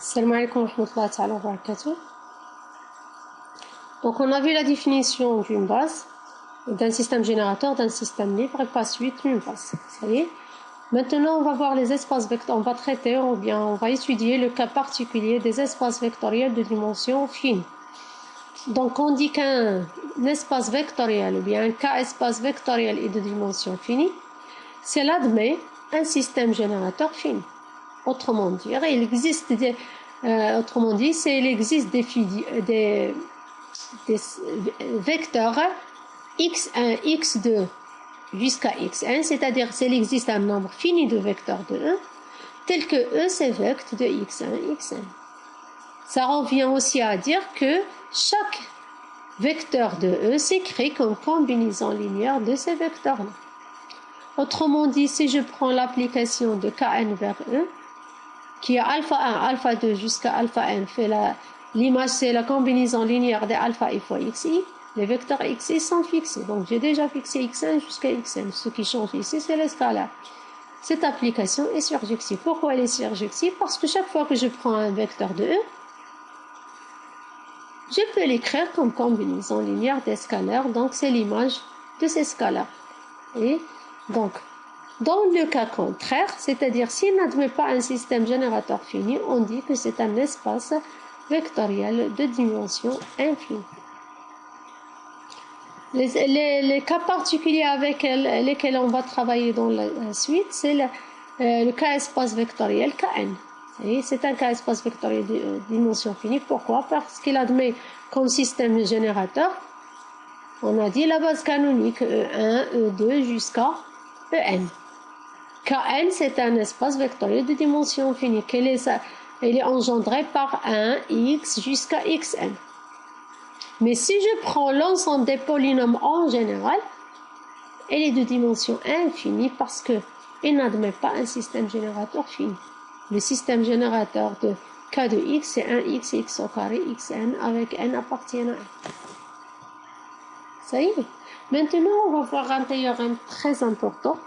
Salam alaikum wa rahmatullahi ta'ala wa barakatuh. Donc on a vu la définition d'une base, d'un système générateur, d'un système libre et pas suite d'une base. Ça y est. Maintenant on va voir les espaces vectoriels, on va traiter ou bien on va étudier le cas particulier des espaces vectoriels de dimension finie. Donc on dit qu'un espace vectoriel ou bien un cas espace vectoriel est de dimension finie, cela admet un système générateur fini. Autrement dit, il existe des vecteurs x1, x2 jusqu'à xn, c'est-à-dire s'il existe un nombre fini de vecteurs de 1, tel que E c'est vecteur de x1, xn. Ça revient aussi à dire que chaque vecteur de E s'écrit comme combinaison linéaire de ces vecteurs-là. Autrement dit, si je prends l'application de Kn vers E, qui est alpha 1, alpha 2 jusqu'à alpha n, l'image c'est la combinaison linéaire de alpha i fois xi, les vecteurs xi sont fixés. Donc j'ai déjà fixé xn jusqu'à xn. Ce qui change ici, c'est le scalaire. Cette application est surjective. Pourquoi elle est surjective? Parce que chaque fois que je prends un vecteur de E, je peux l'écrire comme combinaison linéaire des scalaires. Donc c'est l'image de ces scalaires. Et donc, dans le cas contraire, c'est-à-dire s'il n'admet pas un système générateur fini, on dit que c'est un espace vectoriel de dimension infinie. Les cas particuliers avec lesquels on va travailler dans la suite, c'est le cas espace vectoriel Kn. C'est un cas espace vectoriel de dimension finie. Pourquoi? Parce qu'il admet comme système générateur, on a dit la base canonique E1, E2 jusqu'à En. Kn, c'est un espace vectoriel de dimension finie. Il est engendré par 1, x jusqu'à xn. Mais si je prends l'ensemble des polynômes en général, elle est de dimension infinie parce qu'il n'admet pas un système générateur fini. Le système générateur de k de x, c'est 1x, x au carré, xn, avec n appartient à 1. Ça y est. Maintenant, on va voir un théorème très important.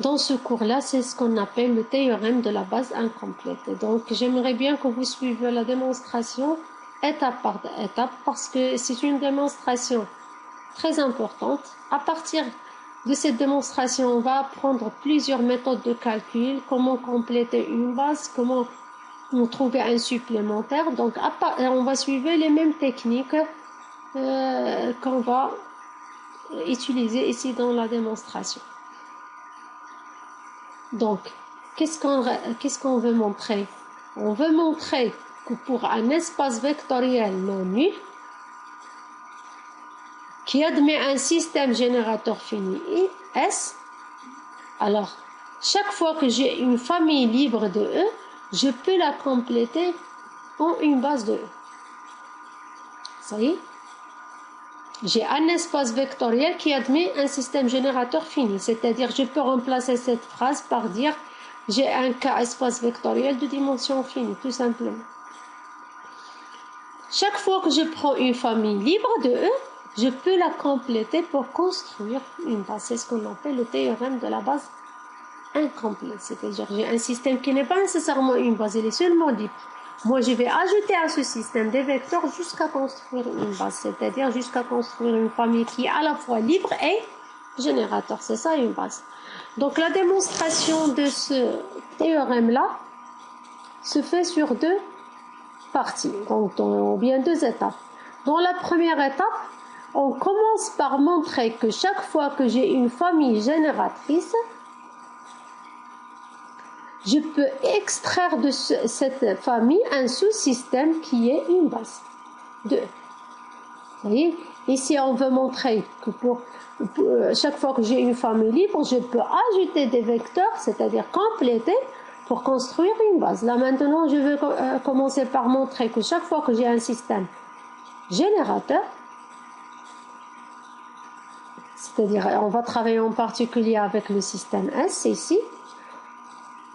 Dans ce cours-là, c'est ce qu'on appelle le théorème de la base incomplète. Donc, j'aimerais bien que vous suiviez la démonstration étape par étape parce que c'est une démonstration très importante. À partir de cette démonstration, on va apprendre plusieurs méthodes de calcul, comment compléter une base, comment trouver un supplémentaire. Donc, on va suivre les mêmes techniques qu'on va utiliser ici dans la démonstration. Donc, qu'est-ce qu'on veut montrer? On veut montrer que pour un espace vectoriel non nul, qui admet un système générateur fini S, alors, chaque fois que j'ai une famille libre de E, je peux la compléter en une base de E. Ça y est? J'ai un espace vectoriel qui admet un système générateur fini, c'est-à-dire je peux remplacer cette phrase par dire j'ai un cas espace vectoriel de dimension finie, tout simplement. Chaque fois que je prends une famille libre de E, je peux la compléter pour construire une base. C'est ce qu'on appelle le théorème de la base incomplète, c'est-à-dire j'ai un système qui n'est pas nécessairement une base, il est seulement libre. Moi, je vais ajouter à ce système des vecteurs jusqu'à construire une base, c'est-à-dire jusqu'à construire une famille qui est à la fois libre et générateur. C'est ça une base. Donc, la démonstration de ce théorème-là se fait sur deux parties, donc ou bien deux étapes. Dans la première étape, on commence par montrer que chaque fois que j'ai une famille génératrice, je peux extraire de cette famille un sous-système qui est une base de E. Vous voyez? Ici, on veut montrer que pour chaque fois que j'ai une famille libre, je peux ajouter des vecteurs, c'est-à-dire compléter, pour construire une base. Là, maintenant, je veux commencer par montrer que chaque fois que j'ai un système générateur, c'est-à-dire, on va travailler en particulier avec le système S, ici,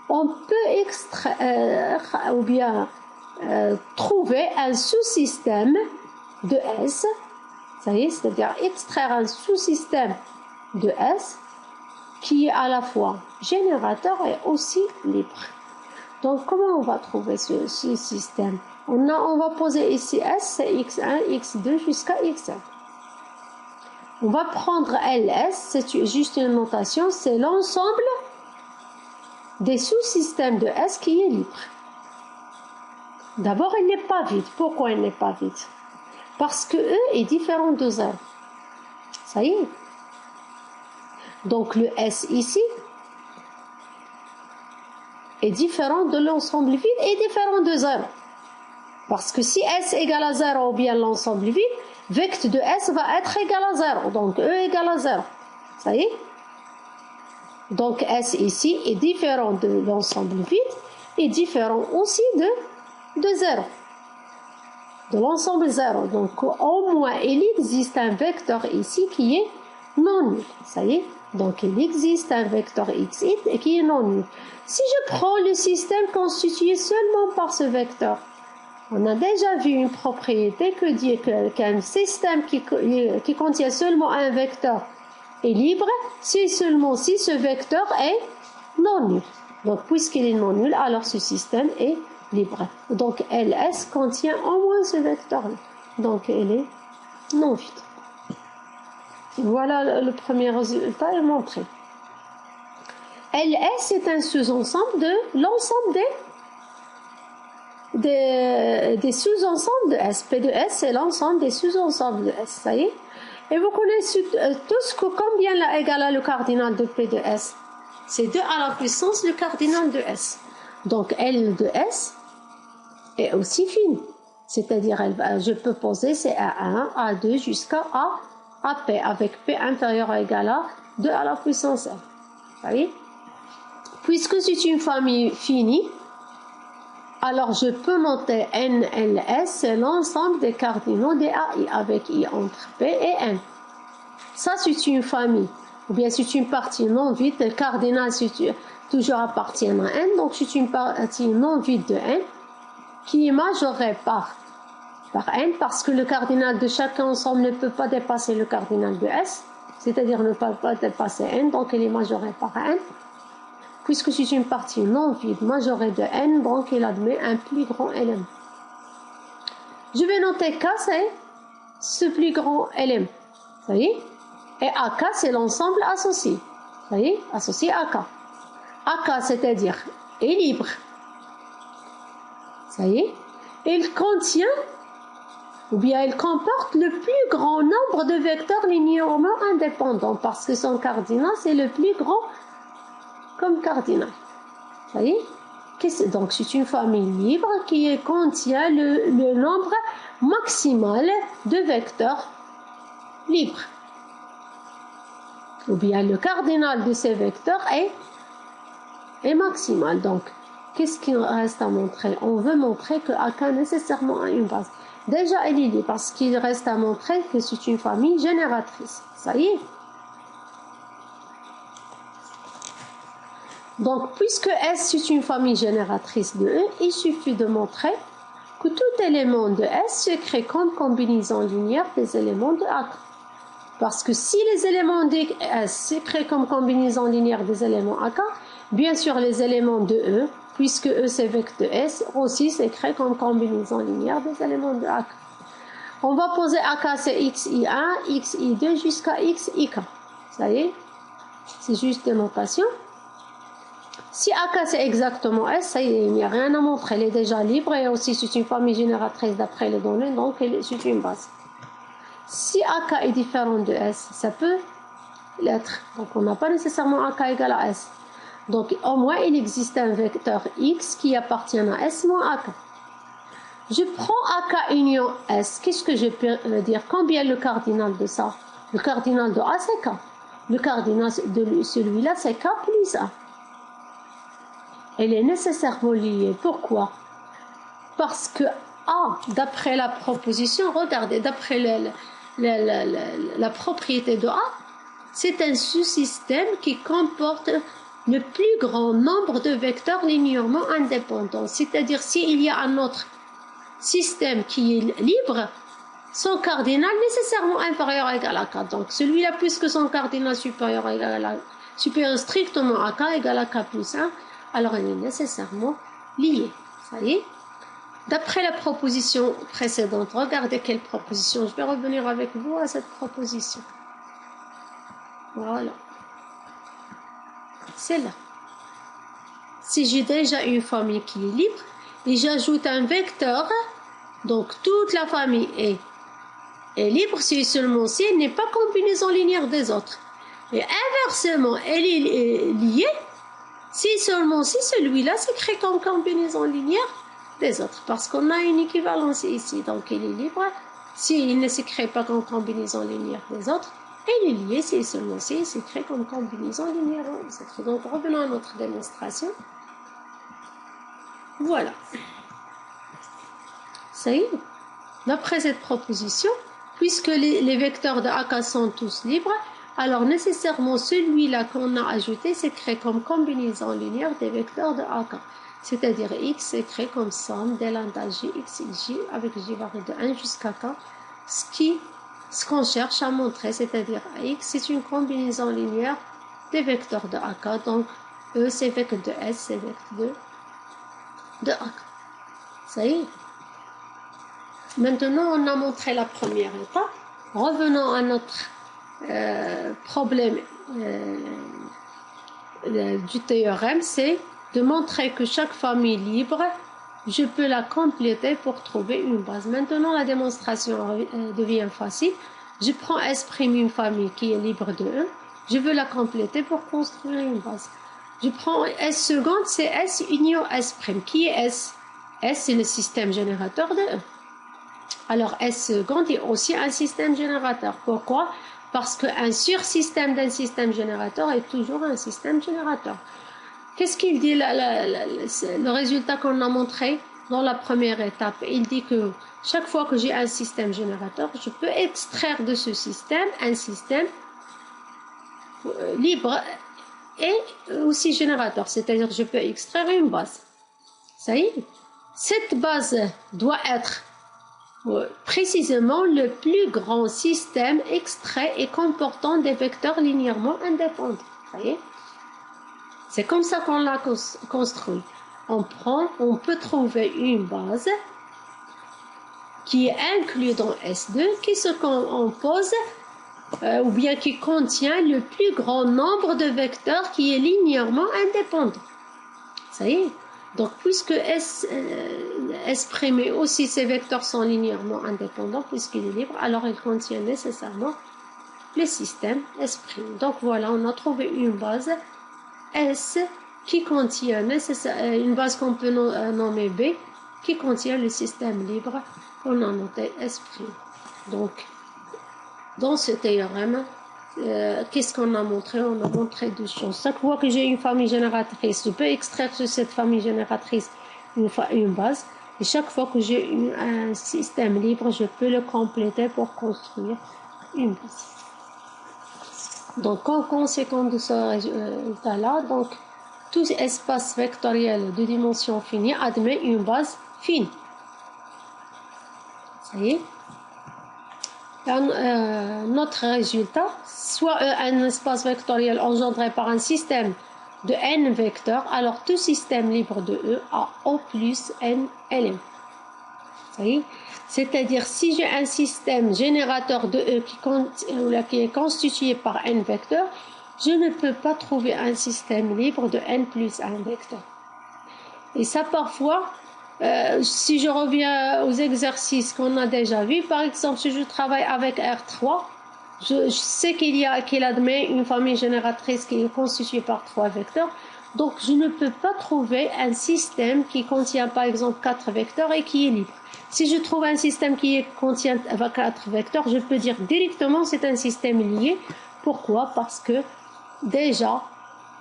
on peut extraire ou bien trouver un sous-système de S, ça y est, c'est-à-dire extraire un sous-système de S qui est à la fois générateur et aussi libre. Donc, comment on va trouver ce système? On va poser ici S, c'est x1, x2 jusqu'à xn. On va prendre LS, c'est juste une notation, c'est l'ensemble des sous-systèmes de S qui est libre. D'abord, il n'est pas vide. Pourquoi il n'est pas vide? Parce que E est différent de 0. Ça y est. Donc, le S ici est différent de l'ensemble vide et différent de 0. Parce que si S égale à 0 ou bien l'ensemble vide, vecteur de S va être égal à 0. Donc, E égale à 0. Ça y est. Donc, S ici est différent de l'ensemble vide et différent aussi de 0. De l'ensemble 0. Donc, au moins, il existe un vecteur ici qui est non nul. Ça y est. Donc, il existe un vecteur x qui est non nul. Si je prends le système constitué seulement par ce vecteur, on a déjà vu une propriété que dit qu'un système qui contient seulement un vecteur est libre, c'est seulement si ce vecteur est non nul. Donc, puisqu'il est non nul, alors ce système est libre. Donc, LS contient au moins ce vecteur-là. Donc, elle est non vide. Voilà, le premier résultat est montré. LS est un sous-ensemble de l'ensemble des sous-ensembles de S. P de S, c'est l'ensemble des sous-ensembles de S. Ça y est. Et vous connaissez tous que combien la égale à le cardinal de P de S? C'est 2 à la puissance le cardinal de S. Donc, L de S est aussi fine. C'est-à-dire, je peux poser c'est A1, A2 jusqu'à AP, avec P inférieur ou égal à 2 à la puissance L. Vous voyez? Puisque c'est une famille finie, alors je peux noter NLS, c'est l'ensemble des cardinaux des AI, avec I entre P et N. Ça, c'est une famille. Ou bien c'est une partie non vide. Le cardinal toujours appartient à N, donc c'est une partie non vide de N qui est majorée par N, parce que le cardinal de chaque ensemble ne peut pas dépasser le cardinal de S, c'est-à-dire ne peut pas dépasser N, donc il est majoré par N. Puisque c'est une partie non vide majorée de N, donc il admet un plus grand élément. Je vais noter K, c'est ce plus grand élément. Ça y est. Et AK, c'est l'ensemble associé. Ça y est, associé à K. AK, c'est-à-dire, est libre. Ça y est. Il contient, ou bien il comporte le plus grand nombre de vecteurs linéairement indépendants, parce que son cardinal, c'est le plus grand comme cardinal. Vous voyez? Donc, c'est une famille libre qui contient le nombre maximal de vecteurs libres. Ou bien le cardinal de ces vecteurs est maximal. Donc, qu'est-ce qu'il reste à montrer? On veut montrer que AK nécessairement a une base. Déjà, il est libre parce qu'il reste à montrer que c'est une famille génératrice. Ça y est. Donc, puisque S est une famille génératrice de E, il suffit de montrer que tout élément de S se crée comme combinaison linéaire des éléments de AK. Parce que si les éléments de S se créent comme combinaison linéaire des éléments AK, bien sûr les éléments de E, puisque E c'est vecteur de S, aussi se créent comme combinaison linéaire des éléments de AK. On va poser AK c'est xi1, xi2 jusqu'à xik. Ça y est, c'est juste des notations. Si AK c'est exactement S, ça y est, il n'y a rien à montrer, elle est déjà libre et aussi c'est une famille génératrice d'après les données, donc c'est une base. Si AK est différent de S, ça peut l'être. Donc on n'a pas nécessairement AK égale à S. Donc au moins il existe un vecteur X qui appartient à S moins AK. Je prends AK union S, qu'est-ce que je peux dire? Combien le cardinal de ça? Le cardinal de A c'est K. Le cardinal de celui-là c'est K plus A. Elle est nécessairement liée. Pourquoi? Parce que A, d'après la proposition, regardez, d'après la propriété de A, c'est un sous-système qui comporte le plus grand nombre de vecteurs linéairement indépendants. C'est-à-dire, s'il y a un autre système qui est libre, son cardinal nécessairement inférieur ou égal à K. Donc, celui-là, puisque son cardinal supérieur strictement à K égale à K plus 1, alors il est nécessairement liés. Ça y est. D'après la proposition précédente, regardez quelle proposition. Je vais revenir avec vous à cette proposition. Voilà. C'est là. Si j'ai déjà une famille qui est libre, et j'ajoute un vecteur, donc toute la famille est libre si seulement si elle n'est pas combinaison linéaire des autres. Et inversement, elle est liée si seulement si celui-là s'écrit comme combinaison linéaire des autres. Parce qu'on a une équivalence ici, donc il est libre s'il ne s'écrit pas comme combinaison linéaire des autres. Et il est lié si seulement si il s'écrit comme combinaison linéaire des autres. Donc revenons à notre démonstration. Voilà. Ça y est. D'après cette proposition, puisque les vecteurs de AK sont tous libres, alors nécessairement celui-là qu'on a ajouté s'écrit comme combinaison linéaire des vecteurs de AK. C'est-à-dire X s'écrit comme somme des lambda J, X et J avec J varie de 1 jusqu'à K. Ce qu'on cherche à montrer, c'est-à-dire X, c'est une combinaison linéaire des vecteurs de AK. Donc E c'est vecteur de S, c'est vecteur de AK. Ça y est. Maintenant, on a montré la première étape. Revenons à notre problème du théorème, c'est de montrer que chaque famille libre, je peux la compléter pour trouver une base. Maintenant, la démonstration devient facile. Je prends S', une famille qui est libre de E. Je veux la compléter pour construire une base. Je prends S seconde, c'est S union S'. Qui est S? S, c'est le système générateur de E. Alors, S seconde est aussi un système générateur. Pourquoi? Parce qu'un sursystème d'un système générateur est toujours un système générateur. Qu'est-ce qu'il dit le résultat qu'on a montré dans la première étape? Il dit que chaque fois que j'ai un système générateur, je peux extraire de ce système un système libre et aussi générateur. C'est-à-dire que je peux extraire une base. Ça y est. Cette base doit être précisément le plus grand système extrait et comportant des vecteurs linéairement indépendants. Vous voyez? C'est comme ça qu'on l'a construit. On peut trouver une base qui est inclue dans S2, qui se compose ou bien qui contient le plus grand nombre de vecteurs qui est linéairement indépendant. Ça y est. Donc, puisque S' aussi, ces vecteurs sont linéairement indépendants, puisqu'il est libre, alors il contient nécessairement le système S'. Donc, voilà, on a trouvé une base S qui contient une base qu'on peut nommer B, qui contient le système libre qu'on a noté S'. Donc, dans ce théorème, qu'est-ce qu'on a montré? On a montré deux choses. Chaque fois que j'ai une famille génératrice, je peux extraire de cette famille génératrice une base. Et chaque fois que j'ai un système libre, je peux le compléter pour construire une base. Donc, en conséquence de ce résultat-là, donc, tout espace vectoriel de dimension finie admet une base finie. Ça y est. Notre résultat, soit un espace vectoriel engendré par un système de n vecteurs, alors tout système libre de E a O plus n éléments. C'est-à-dire, si j'ai un système générateur de E qui est constitué par n vecteurs, je ne peux pas trouver un système libre de n plus 1 vecteur. Et ça, parfois, si je reviens aux exercices qu'on a déjà vus, par exemple, si je travaille avec R3, je sais qu'il admet une famille génératrice qui est constituée par 3 vecteurs, donc je ne peux pas trouver un système qui contient par exemple 4 vecteurs et qui est libre. Si je trouve un système qui contient 4 vecteurs, je peux dire directement que c'est un système lié. Pourquoi? Parce que déjà,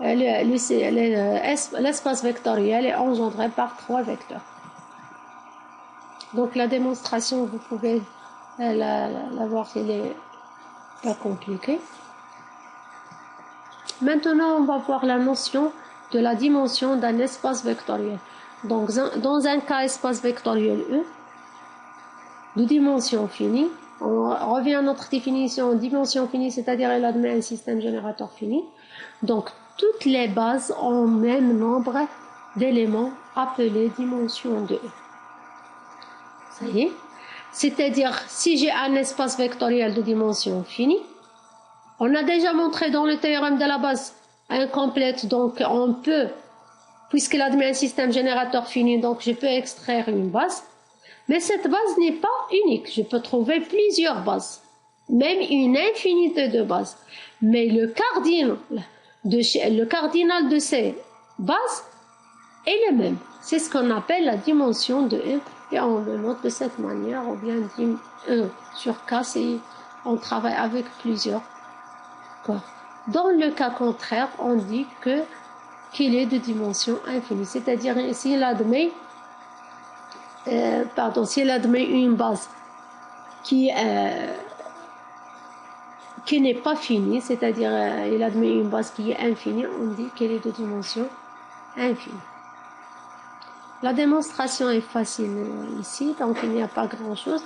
l'espace vectoriel est engendré par 3 vecteurs. Donc la démonstration, vous pouvez la voir, elle est pas compliquée. Maintenant, on va voir la notion de la dimension d'un espace vectoriel. Donc, dans un cas espace vectoriel E, de dimension finie, on revient à notre définition dimension finie, c'est-à-dire elle admet un système générateur fini. Donc, toutes les bases ont même nombre d'éléments appelés dimension de E. Ça y est. C'est-à-dire, si j'ai un espace vectoriel de dimension finie, on a déjà montré dans le théorème de la base incomplète, donc on peut, puisqu'il admet un système générateur fini, donc je peux extraire une base. Mais cette base n'est pas unique. Je peux trouver plusieurs bases, même une infinité de bases. Mais le cardinal de ces bases est le même. C'est ce qu'on appelle la dimension de E. Et on le note de cette manière, ou bien dit E sur K si on travaille avec plusieurs corps. Dans le cas contraire, on dit qu'il est de dimension infinie. C'est-à-dire, s'il admet une base qui n'est pas finie, c'est-à-dire il admet une base qui est infinie, on dit qu'elle est de dimension infinie. La démonstration est facile ici, donc il n'y a pas grand-chose.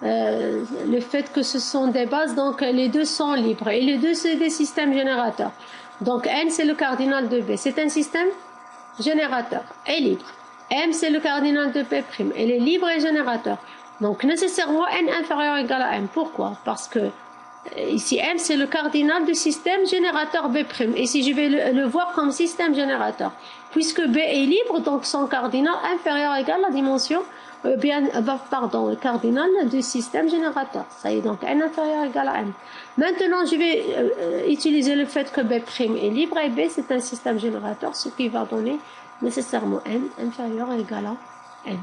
Le fait que ce sont des bases, donc les deux sont libres, et les deux c'est des systèmes générateurs. Donc N c'est le cardinal de B, c'est un système générateur et libre. M c'est le cardinal de B', elle est libre et générateur. Donc nécessairement N inférieur ou égal à M. Pourquoi? Parce que ici M c'est le cardinal du système générateur B'. Ici je vais le voir comme système générateur. Puisque B est libre, donc son cardinal inférieur ou égal à la dimension, le cardinal du système générateur. Ça y est, donc N inférieur ou égal à M. Maintenant je vais utiliser le fait que B' est libre et B c'est un système générateur, ce qui va donner nécessairement N inférieur ou égal à M.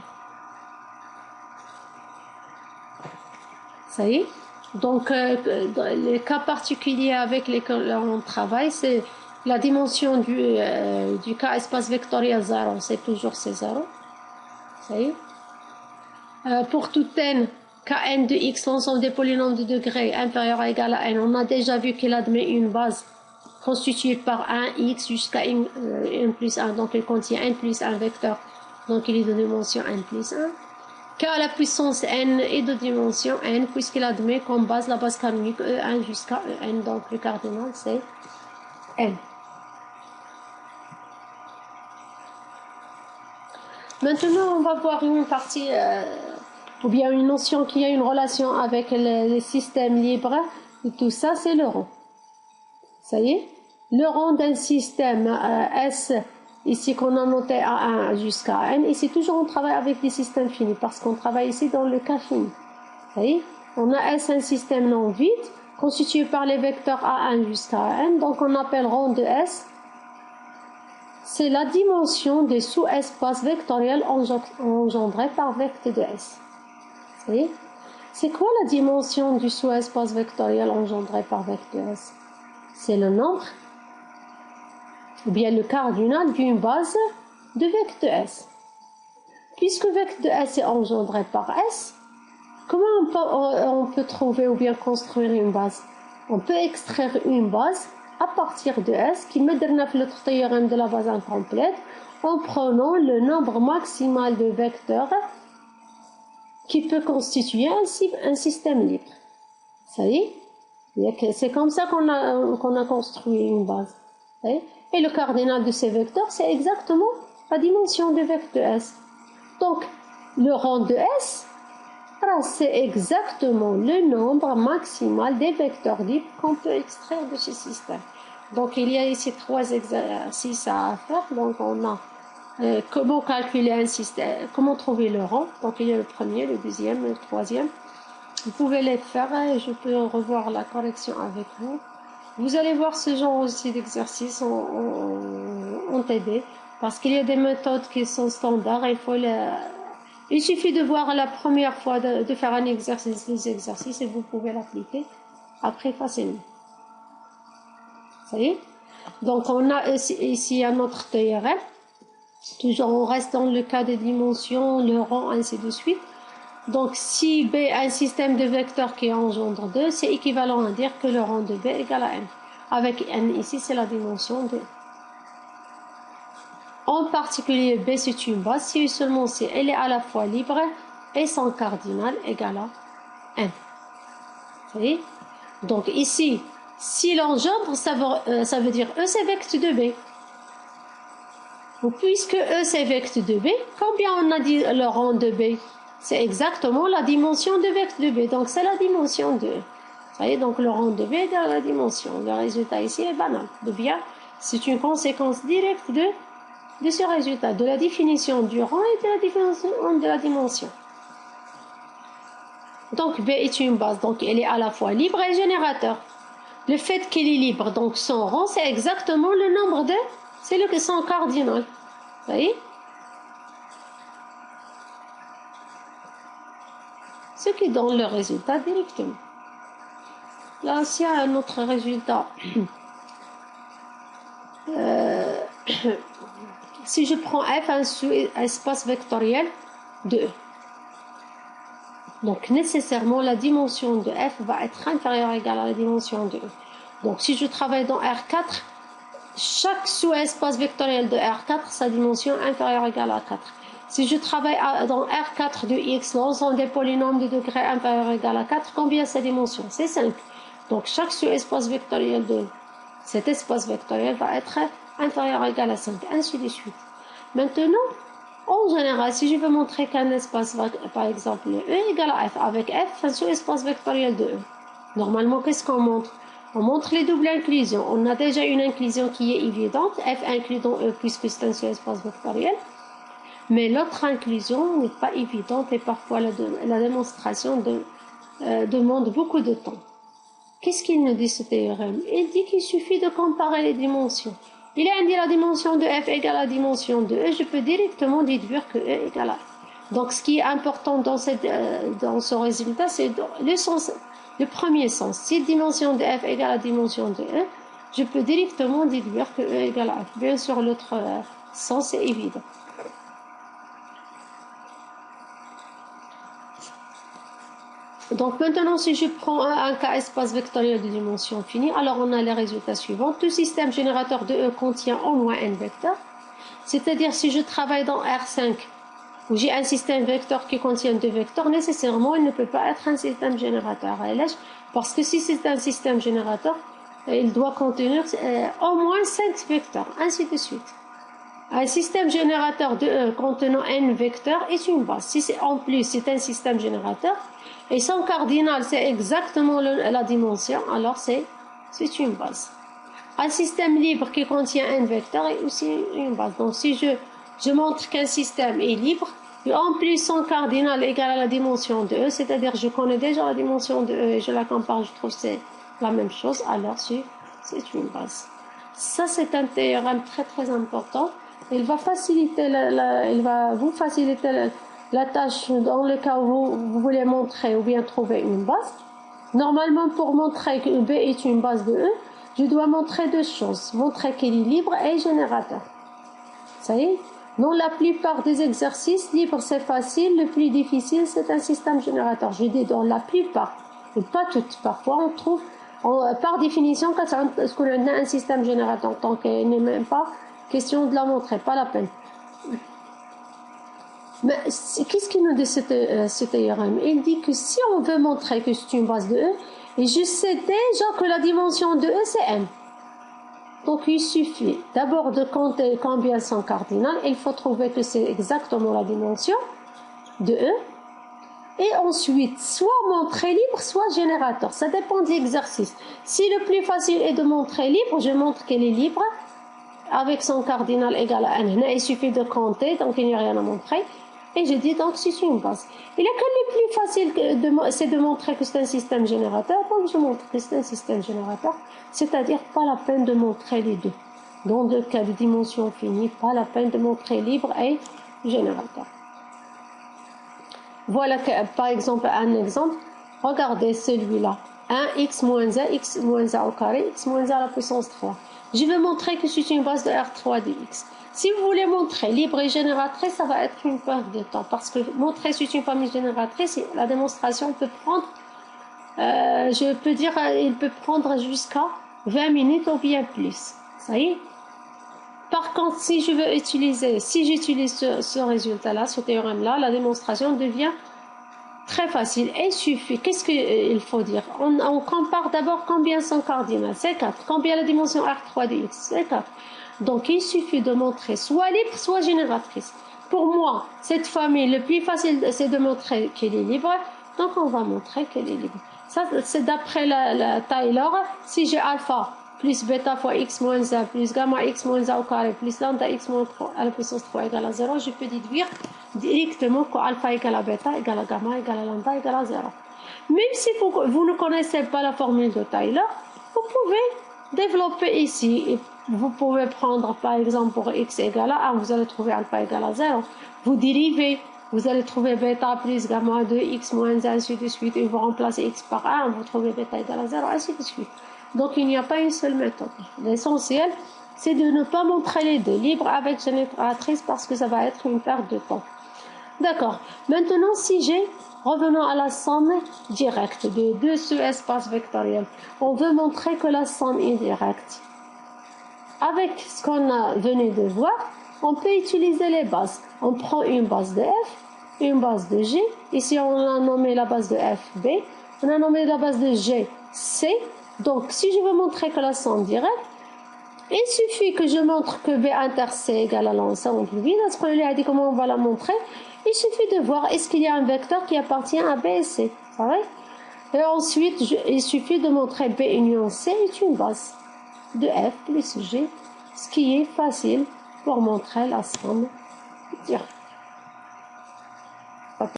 Ça y est. Donc, les cas particuliers avec lesquels on travaille, c'est la dimension du cas espace vectoriel 0, c'est toujours c'est 0. Ça y est. Pour tout n, Kn de x, l'ensemble des polynômes de degré inférieur ou égal à n, on a déjà vu qu'il admet une base constituée par 1x jusqu'à n plus 1, donc il contient n plus 1 vecteur, donc il est de dimension n plus 1. K à la puissance n est de dimension n, puisqu'il admet comme base la base canonique E1 jusqu'à En, donc le cardinal c'est n. Maintenant, on va voir une partie, ou bien une notion qui a une relation avec les systèmes libres, et tout ça c'est le rang. Ça y est, le rang d'un système S, ici qu'on a noté A1 jusqu'à N, ici toujours on travaille avec des systèmes finis, parce qu'on travaille ici dans le cas fini. Ça y est, on a S un système non vide, constitué par les vecteurs A1 jusqu'à N, donc on appelle rang de S. C'est la dimension des sous-espaces vectoriels engendrés par vecteur de S. Ça y est, c'est quoi la dimension du sous-espace vectoriel engendré par vecteur S? C'est le nombre, ou bien le cardinal d'une base de vecteur S. Puisque vecteur S est engendré par S, comment on peut trouver ou bien construire une base? On peut extraire une base à partir de S qui met le théorème de la base incomplète en prenant le nombre maximal de vecteurs qui peut constituer un système libre. Ça y est, c'est comme ça qu'on a construit une base. Et le cardinal de ces vecteurs, c'est exactement la dimension de vecteur S. Donc, le rang de S, c'est exactement le nombre maximal des vecteurs libres qu'on peut extraire de ce système. Donc, il y a ici 3 exercices à faire. Donc, on a comment calculer un système, comment trouver le rang. Donc, il y a le premier, le deuxième, le troisième. Vous pouvez les faire et je peux revoir la correction avec vous. Vous allez voir ce genre aussi d'exercices en TD, parce qu'il y a des méthodes qui sont standards. Il suffit de voir la première fois de faire un exercice, les exercices, et vous pouvez l'appliquer après facilement. Ça y est. Donc on a ici un autre théorème. Toujours on reste dans le cas des dimensions, le rang, ainsi de suite. Donc si B a un système de vecteurs qui engendre 2, c'est équivalent à dire que le rang de B est égal à N. Avec N ici, c'est la dimension de. En particulier, B c'est une base, si seulement si elle est à la fois libre et son cardinal égal à N. Vous voyez? Donc ici, si l'engendre, ça veut dire E c'est vecteur de B. puisque E c'est vecteur de B, combien on a dit le rang de B? C'est exactement la dimension de vecteur de B, donc c'est la dimension de E. Vous voyez, donc le rang de B est dans la dimension. Le résultat ici est banal. C'est une conséquence directe de ce résultat, de la définition du rang et de la définition de la dimension. Donc B est une base, donc elle est à la fois libre et générateur. Le fait qu'il est libre, donc son rang, c'est exactement le nombre de... C'est son cardinal. Vous voyez? Ce qui donne le résultat directement. Là, s'il y a un autre résultat, si je prends F, un sous-espace vectoriel de E. Donc, nécessairement, la dimension de F va être inférieure ou égale à la dimension de E. Donc, si je travaille dans R4, chaque sous-espace vectoriel de R4, sa dimension inférieure ou égale à 4. Si je travaille dans R4 de X, l'ensemble des polynômes de degré inférieur ou égal à 4, combien sa dimension? C'est 5. Donc, chaque sous-espace vectoriel de cet espace vectoriel va être inférieur ou égal à 5, ainsi de suite. Maintenant, en général, si je veux montrer qu'un espace, par exemple, E égale à F, avec F, un sous-espace vectoriel de E. Normalement, qu'est-ce qu'on montre? On montre les doubles inclusions. On a déjà une inclusion qui est évidente, F inclus dans E, puisque c'est un sous-espace vectoriel. Mais l'autre inclusion n'est pas évidente et parfois la démonstration demande beaucoup de temps. Qu'est-ce qu'il nous dit ce théorème? Il dit qu'il suffit de comparer les dimensions. Il a dit la dimension de F égale à la dimension de E, je peux directement déduire que E égale à F. Donc ce qui est important dans ce résultat, c'est le premier sens. Si la dimension de F égale à la dimension de E, je peux directement déduire que E égale à F. Bien sûr, l'autre sens est évident. Donc maintenant, si je prends un cas espace vectoriel de dimension finie, alors on a les résultats suivants. Tout système générateur de E contient au moins n vecteurs. C'est-à-dire, si je travaille dans R5, où j'ai un système vecteur qui contient 2 vecteurs, nécessairement, il ne peut pas être un système générateur LH, parce que si c'est un système générateur, il doit contenir au moins 5 vecteurs, ainsi de suite. Un système générateur de E contenant n vecteurs est une base. Si en plus c'est un système générateur, et son cardinal c'est exactement la dimension, alors c'est une base. Un système libre qui contient n vecteurs est aussi une base. Donc si je montre qu'un système est libre, et en plus son cardinal est égal à la dimension de E, c'est-à-dire je connais déjà la dimension de E et je la compare, je trouve que c'est la même chose, alors c'est une base. Ça c'est un théorème très très important. Il va vous faciliter la tâche dans le cas où vous voulez montrer ou bien trouver une base. Normalement, pour montrer que B est une base de E, je dois montrer 2 choses. Montrer qu'il est libre et générateur. Ça y est? Dans la plupart des exercices, libre c'est facile, le plus difficile c'est un système générateur. Je dis dans la plupart, et pas toutes. Parfois on trouve, par définition, quand on a un système générateur, tant qu'il n'est même pas question de la montrer, pas la peine. Mais qu'est-ce qu'il nous dit ce théorème? Il dit que si on veut montrer que c'est une base de E, et je sais déjà que la dimension de E c'est M. Donc il suffit d'abord de compter combien sont cardinales. Il faut trouver que c'est exactement la dimension de E. Et ensuite, soit montrer libre, soit générateur. Ça dépend de l'exercice. Si le plus facile est de montrer libre, je montre qu'elle est libre avec son cardinal égal à n. Il suffit de compter, donc il n'y a rien à montrer. Et je dis donc c'est une base. Il n'y a que le plus facile, c'est de montrer que c'est un système générateur. Donc je montre que c'est un système générateur. C'est-à-dire pas la peine de montrer les deux. Dans le cas de dimension finie, pas la peine de montrer libre et générateur. Voilà par exemple un exemple. Regardez celui-là. 1x moins 1, x moins 1 au carré, x moins 1 à la puissance 3. Je vais montrer que c'est une base de R3 de x. Si vous voulez montrer libre et génératrice, ça va être une perte de temps. Parce que montrer que c'est une famille génératrice, la démonstration peut prendre, je peux dire, il peut prendre jusqu'à 20 minutes ou bien plus. Ça y est. Par contre, si j'utilise ce résultat-là, ce théorème-là, la démonstration devient très facile. Il suffit. Qu'est-ce qu'il faut dire? On compare d'abord combien sont cardinales. C'est 4. Combien la dimension R3 de x? C'est 4. Donc, il suffit de montrer soit libre, soit génératrice. Pour moi, cette famille, le plus facile, c'est de montrer qu'elle est libre. Donc, on va montrer qu'elle est libre. Ça, c'est d'après la Taylor. Si j'ai alpha plus bêta fois x moins a plus gamma x moins a au carré plus lambda x moins 3 à la puissance 3 égale à 0, je peux déduire directement que alpha égale à bêta égale à gamma égale à lambda égale à 0. Même si vous ne connaissez pas la formule de Taylor, vous pouvez développer ici. Et vous pouvez prendre par exemple pour x égale à 1, vous allez trouver alpha égale à 0. Vous dérivez, vous allez trouver bêta plus gamma de x moins 1, ainsi de suite, et vous remplacez x par 1, vous trouvez bêta égale à 0, ainsi de suite. Donc il n'y a pas une seule méthode. L'essentiel, c'est de ne pas montrer les deux, libre avec génératrice, parce que ça va être une perte de temps. D'accord. Maintenant, si j'ai, revenons à la somme directe de deux sous-espaces vectoriels. On veut montrer que la somme est directe. Avec ce qu'on venait de voir, on peut utiliser les bases. On prend une base de f, une base de g. Ici, on a nommé la base de f, b. On a nommé la base de g, c. Donc, si je veux montrer que la somme directe, il suffit que je montre que B inter C égale à l'ensemble vide. Parce qu'on lui a dit comment on va la montrer. Il suffit de voir est-ce qu'il y a un vecteur qui appartient à B et C. Ça va? Et ensuite, il suffit de montrer B union C est une base de F plus G, ce qui est facile pour montrer la somme directe.